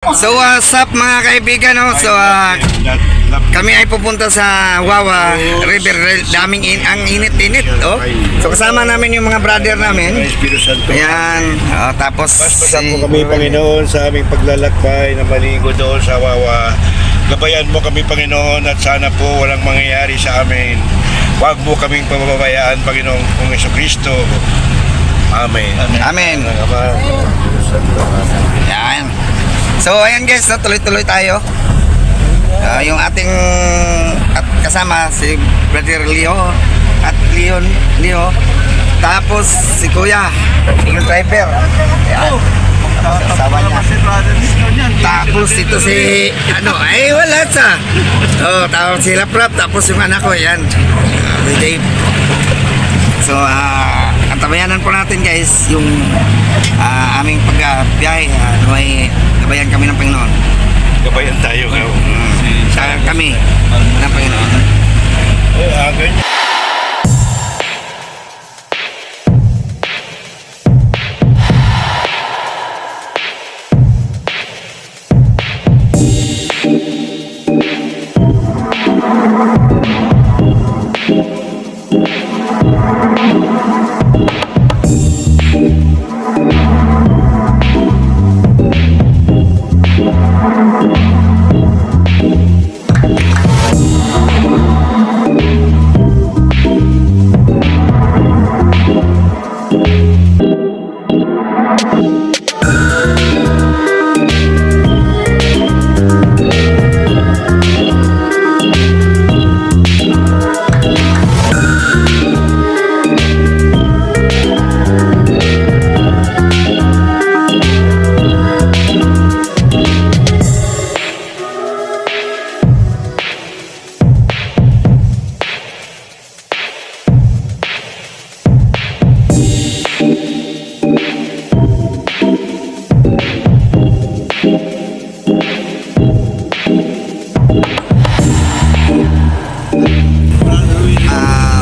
So what's up mga kaibigan, no? So kami ay pupunta sa Wawa River. Daming ang init-init, oh. So kasama namin yung mga brother namin. Ayan, tapos Paspasan mo kami, Panginoon, sa aming paglalakbay na maligo doon sa Wawa. Gabayan mo kami, Panginoon, at sana po walang mangyayari sa amin. Huwag mo kaming pababayaan, Panginoong Kong Jesucristo. Amen. Amen. Ayan. So ayan guys, no, tuloy-tuloy tayo. Yung ating kasama si Brother Leo at Leo. Tapos si Kuya, yung driver. Ayan. Asawa niya. Tapos ito si wala sa. Tapos si Laprap, tapos yung anak ko, ayan. Si Dave. So antabayanan po natin guys yung aming pagbiyahe. May gabayan kami ng Panginoon. Gabayan tayo. Kami ng Panginoon. Ganyan.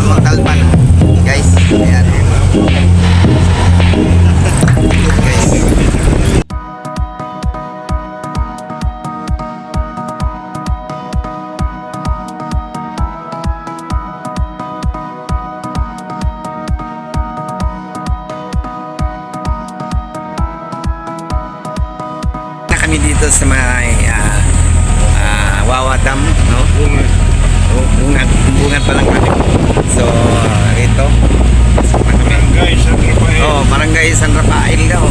Magkalpan guys. Ayan. Guys. Kami dito sa may Wawa Dam, no? Bungan pa lang kami. So ito Barangay San Rafael. Barangay San Rafael daw.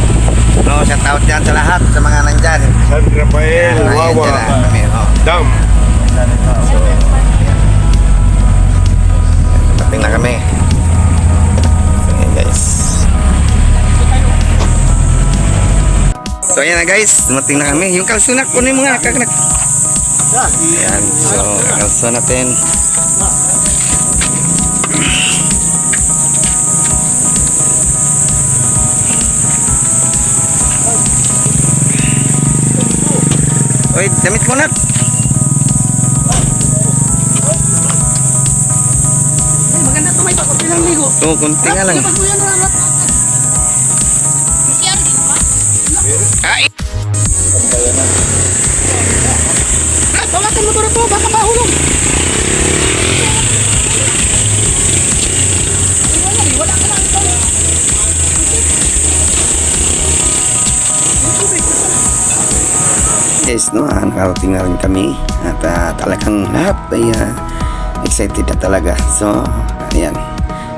No, shout out dyan sa lahat sa mga nandyan. San Rafael, Ayan, Wawa dyan lang kami, Dam. Dating na kami. So ayan guys. So ayan na guys, dumating na kami. Yung kalsunak ko na yung mga kagnak. Ayan, so kalso natin. Oy, damit mo na. Maganda to, may pakot ng ligo. Kunti nga lang. Ay! Bawasan mo to, baka mahulog. Wala ka lang ito. Guys, no, nakarating na rin kami at talagang lahat ay excited na talaga. So, ayan,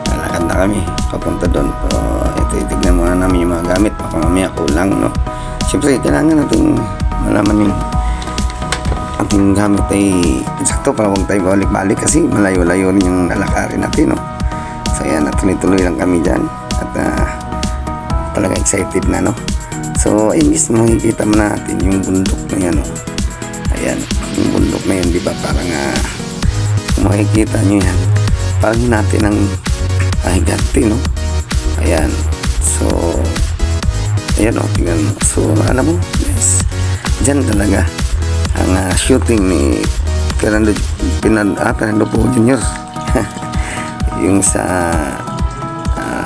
lalakad na kami papunta doon. So, ito, itignan muna namin yung mga gamit. Baka mamaya kulang, no. Siyempre, kailangan natin malaman yung ating gamit ay eksakto para huwag tayo balik-balik kasi malayo-layo rin yung lalakarin natin, no. So, ayan, tuloy-tuloy lang kami dyan at talaga excited na, no. So, ayun guys, makikita mo natin yung bundok na yan, oh. Ayan, yung bundok na yan, di ba? Parang, kung makikita nyo yan, parang natin ang higante, no? Ayan, so, ayan, oh, tingnan mo. So, alam mo, guys, dyan talaga ang shooting ni Fernando Po Jr. Yung sa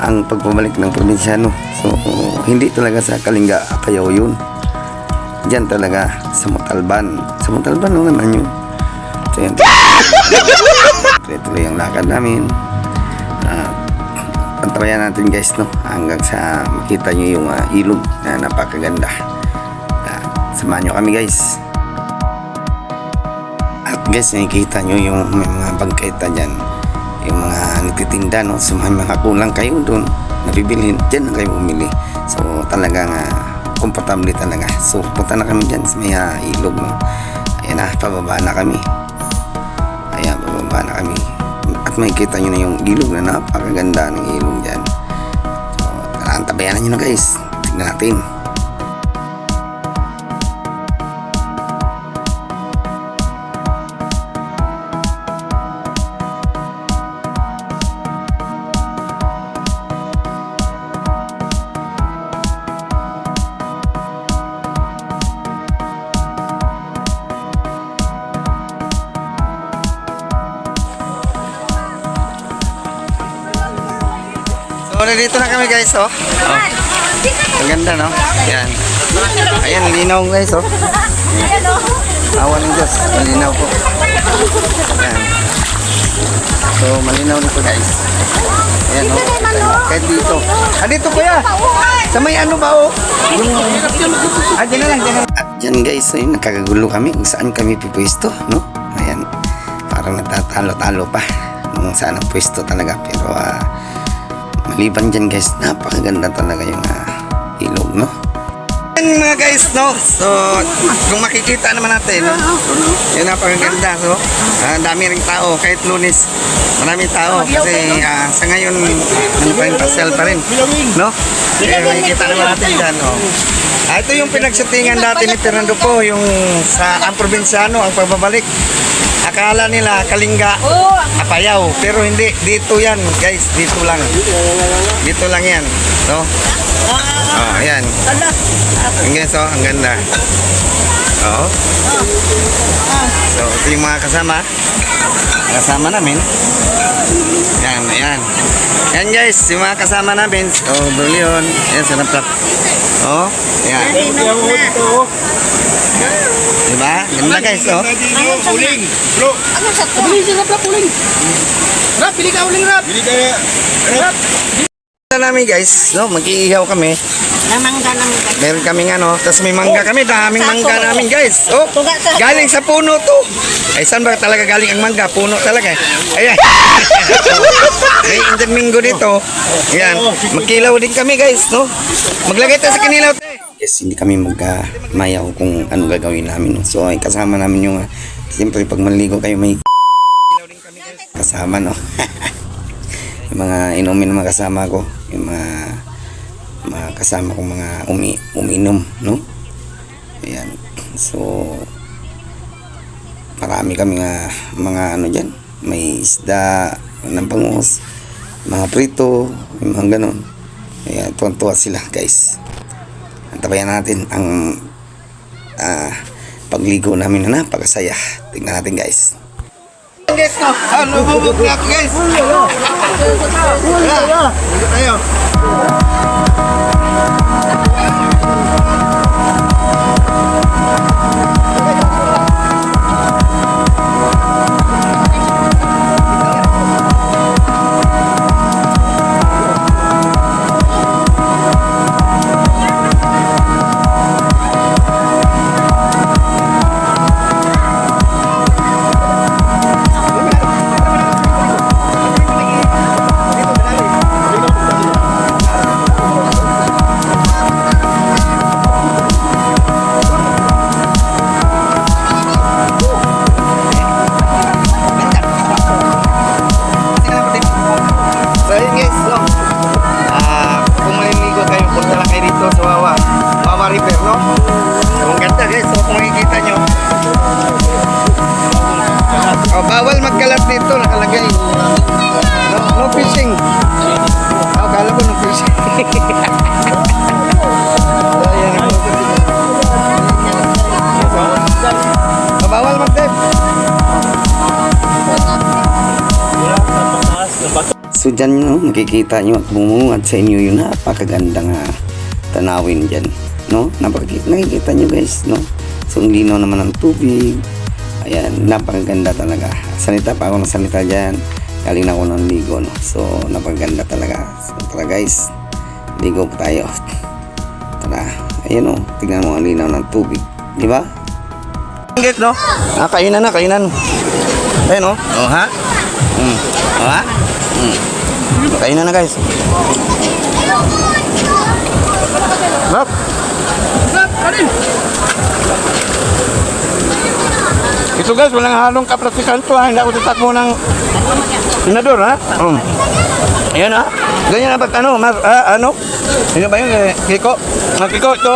ang pagpabalik ng probinsyano. So hindi talaga sa Kalinga Apayao yun. dyan talaga sa Montalban. Sa Montalban no naman yun. So yan. Tuloy ang lakad namin. Pantabayan natin guys no hanggang sa makita nyo yung ilog na napakaganda. Samahan nyo kami guys. At guys, nakikita nyo yung may mga bangketa dyan, yung mga nagtitinda no. So may mga kulang kayo doon nabibilhin, dyan na kayo bumili. So talagang komportable talaga. So punta na kami dyan sa may ilog no. Ayan na, pababa na kami. Ayan, pababa na kami. At makikita nyo na yung ilog na napakaganda ng ilog dyan. So tabayanan nyo na guys. Tignan natin. So, dito na kami guys, oh. Ang ganda, no? Yan. Ayan, linaw guys, oh. Awan ng Diyos, malinaw po. Yan. So, malinaw nito guys. Ayan, oh. Kahit dito. Dito kuya. Sa may ano ba, oh? Yung... dyan na lang, dyan na lang. At dyan guys, oh, nakakagulo kami kung saan kami pipwesto, no? Ayan. Parang nagtatalo-talo pa. Kung saan ang pwesto talaga. Pero, maliban dyan guys, napakaganda talaga yung ilog, no? Yan mga guys, no? So, kung makikita naman natin, no? Yun napakaganda, so dami rin tao, kahit Lunes marami tao, kasi sa ngayon pasel pa rin, no? Makikita naman natin dyan, no? Ito yung pinagsutingan dati ni Fernando po, yung sa ang probinsyano, ang pagbabalik. Akala nila Kalinga, Apayao, pero hindi, dito yan guys, dito lang yan, no? Oh, ayan. Ang guys, oh, ang ganda. Oh. So, ito yung mga kasama namin. Yan, ayan. Yan guys, yung mga kasama namin. Oh, Berlion. Ayan, sarap. Oh, ayan. Diba? Ganda guys, oh. Uling. Bro. Ano sa to? Pili sila pa uling. Rap, pili ka uling rap. Bili ka rap. Namin guys, no, mag-iihaw kami. Namangga namin. Meron kaming ano, tapos may mangga kami, daming mangga namin guys. Oh, galing sa puno to. Ay, saan ba talaga galing ang mangga? Puno talaga. Ayan. May Domingo dito. Ayan, magkilaw din kami guys, no. Maglagay tayo sa kinilaw. Yes, hindi kami magmayaw kung ano gagawin namin. No? So, ay kasama namin yung, siyempre pag maligo kayo may kasama, no. Yung mga inumin ng mga kasama ko, yung mga kasama kong mga uminom, no? Ayan. So, marami kami mga ano dyan. May isda, ng bangus, mga prito, yung mga ganon. Ayan, tuwan-tuwa sila, guys. Antabayan natin ang pagligo namin na napakasaya. Tingnan natin, guys. Guys, no? Lumubog na ako, guys. Tayo. Bawal magkalat dito, nakalagay. No fishing. Akala ko no fishing. Bawal mag-dive. So dyan, no, nakikita nyo at bumungad sa inyo yun, napakagandang tanawin dyan, no? Nakikita nyo guys, no? So, ang linaw naman ng tubig. Ayan, napakaganda talaga. Salita pa ako ng salita dyan. Galing na ako ng ligo, no? So, napakaganda talaga. So, tara guys, ligo pa tayo. Tara, ayan o, tignan mo ang linaw ng tubig. Di ba? Guys, no? Kainan na, kainan. Ayan o, ha? Ha? Kainan na guys. Bap! Ito guys, walang halong kapratikan to ha. Hindi ako tatakbo ng senador ha. Ayan ha. Ganyan na pag ano, ano? Sino ba yun? Kiko? Kiko ito.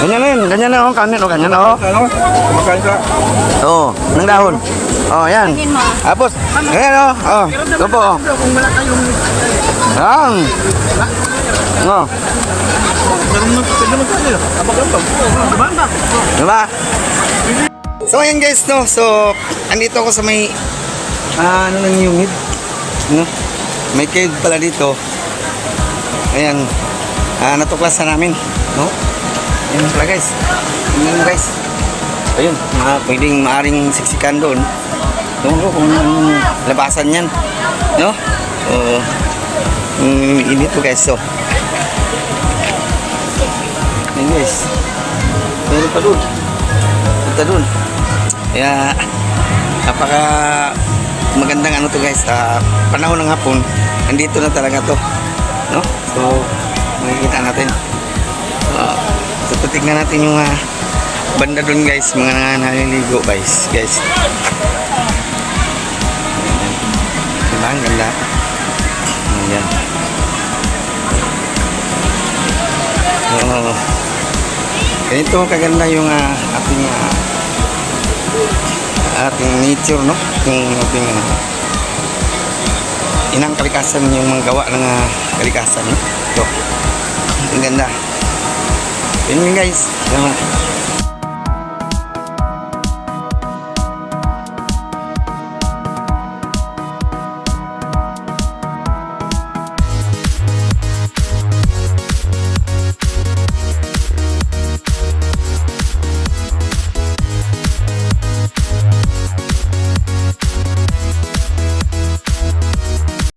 Ganyan na yun. Ganyan na oh. Kanin o. Ganyan na oh. Kumakain ka. Oo. Nang dahon. Oh, yan. Tapos, ganyan oh. Oh. Ito po oh. Yan. Oh. Diba? So ayan guys, no. So andito ako sa may ano nang humid, no? May cave pala dito. Ayan. Natuklasan namin, no? Ayan pala guys. Ayan guys. Ayun, pwedeng maaring siksikan doon. No, kung labasan yan, no? Init to guys, so. Ayan guys. Meron pa doon. Punta doon. Kaya napaka magandang ano to guys, panahon ng hapon andito na talaga to, no? So makikita natin, so titignan natin yung banda doon guys, mga naliligo guys. Diba ang ganda? Ayan. Ganito kaganda yung ating nature, no? Yung ating inang kalikasan, yung mga gawa ng kalikasan, no? Ito, ang ganda. Yun guys,